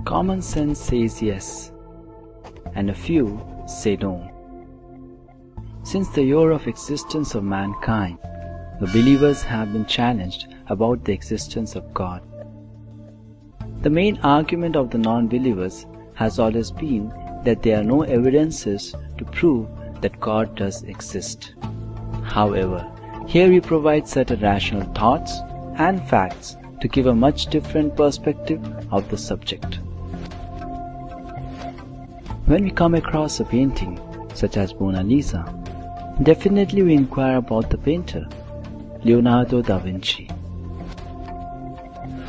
Common sense says yes, and a few say no. Since the year of existence of mankind, the believers have been challenged about the existence of God. The main argument of the non-believers has always been that there are no evidences to prove that God does exist. However, here we provide certain rational thoughts and facts to give a much different perspective of the subject. When we come across a painting such as Mona Lisa, definitely we inquire about the painter, Leonardo da Vinci.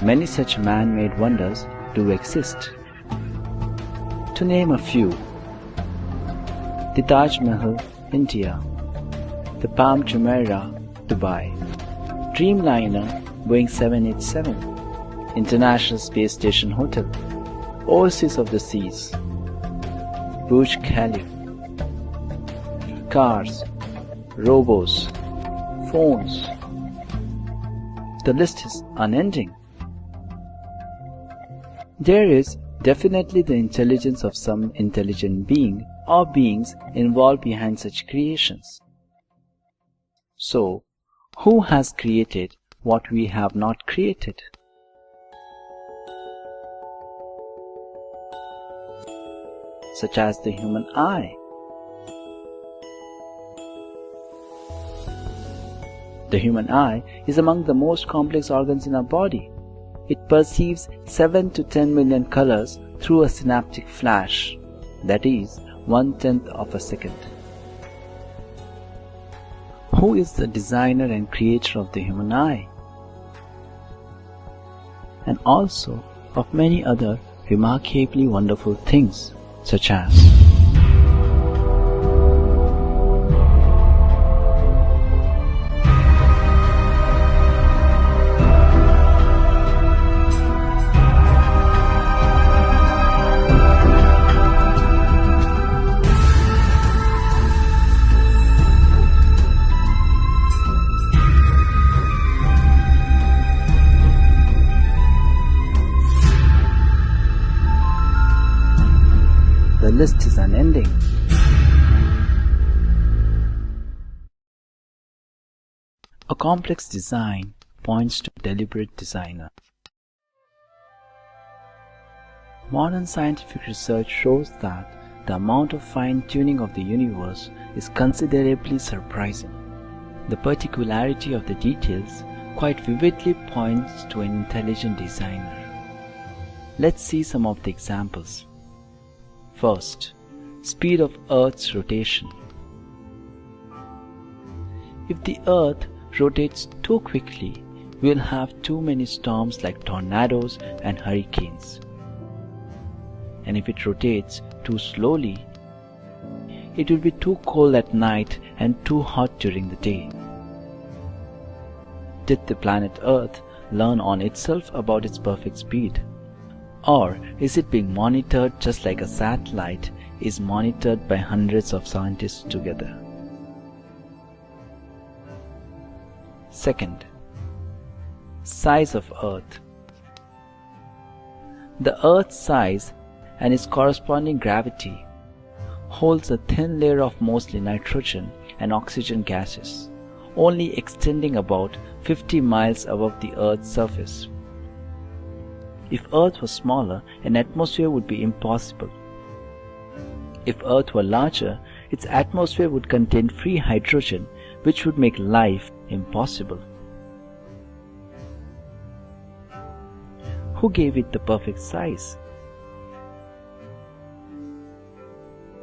Many such man-made wonders do exist. To name a few: the Taj Mahal, India; the Palm Jumeirah, Dubai; Dreamliner, Boeing 787; International Space Station Hotel; Oasis of the Seas; Burj Khalifa; cars, robots, phones. The list is unending. There is definitely the intelligence of some intelligent being or beings involved behind such creations. So, who has created what we have not created? Such as the human eye. The human eye is among the most complex organs in our body. It perceives 7 to 10 million colors through a synaptic flash, that is, 1/10 of a second. Who is the designer and creator of the human eye? And also of many other remarkably wonderful things, such as the list is unending. A complex design points to a deliberate designer. Modern scientific research shows that the amount of fine-tuning of the universe is considerably surprising. The particularity of the details quite vividly points to an intelligent designer. Let's see some of the examples. First, speed of Earth's rotation. If the Earth rotates too quickly, we'll have too many storms like tornadoes and hurricanes. And if it rotates too slowly, it will be too cold at night and too hot during the day. Did the planet Earth learn on itself about its perfect speed? Or is it being monitored just like a satellite is monitored by hundreds of scientists together? Second, size of Earth. The Earth's size and its corresponding gravity holds a thin layer of mostly nitrogen and oxygen gases, only extending about 50 miles above the Earth's surface. If Earth was smaller, an atmosphere would be impossible. If Earth were larger, its atmosphere would contain free hydrogen, which would make life impossible. Who gave it the perfect size?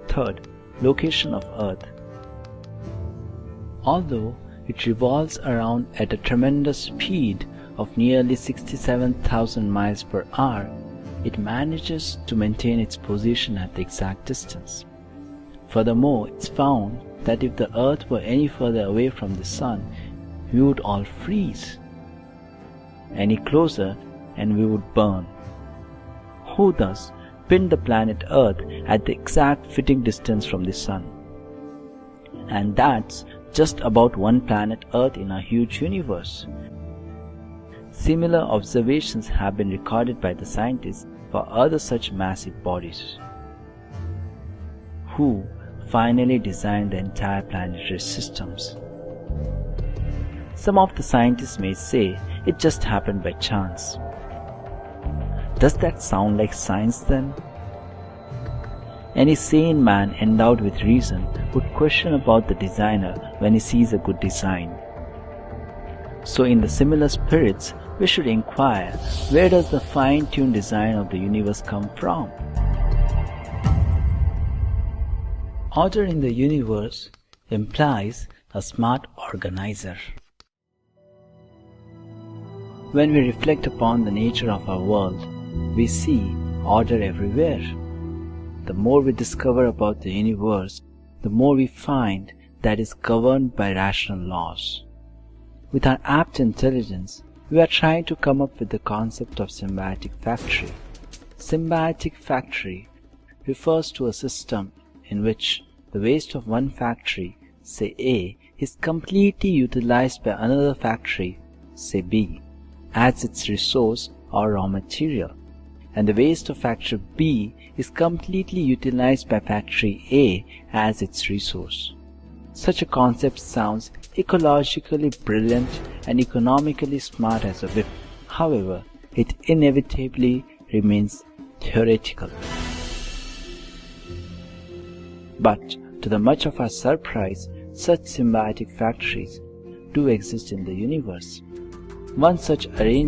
Third, location of Earth. Although it revolves around at a tremendous speed of nearly 67,000 miles per hour, it manages to maintain its position at the exact distance. Furthermore, it's found that if the Earth were any further away from the Sun, we would all freeze. Any closer and we would burn. Who thus pinned the planet Earth at the exact fitting distance from the Sun? And that's just about one planet Earth in our huge universe. Similar observations have been recorded by the scientists for other such massive bodies, who finally designed the entire planetary systems. Some of the scientists may say it just happened by chance. Does that sound like science then? Any sane man endowed with reason would question about the designer when he sees a good design. So in the similar spirits, we should inquire, where does the fine-tuned design of the universe come from? Order in the universe implies a smart organizer. When we reflect upon the nature of our world, we see order everywhere. The more we discover about the universe, the more we find that it is governed by rational laws. With our apt intelligence, we are trying to come up with the concept of symbiotic factory. Symbiotic factory refers to a system in which the waste of one factory, say A, is completely utilized by another factory, say B, as its resource or raw material, and the waste of factory B is completely utilized by factory A as its resource. Such a concept sounds ecologically brilliant and economically smart as a whip. However, it inevitably remains theoretical. But to the much of our surprise, such symbiotic factories do exist in the universe. One such arrangement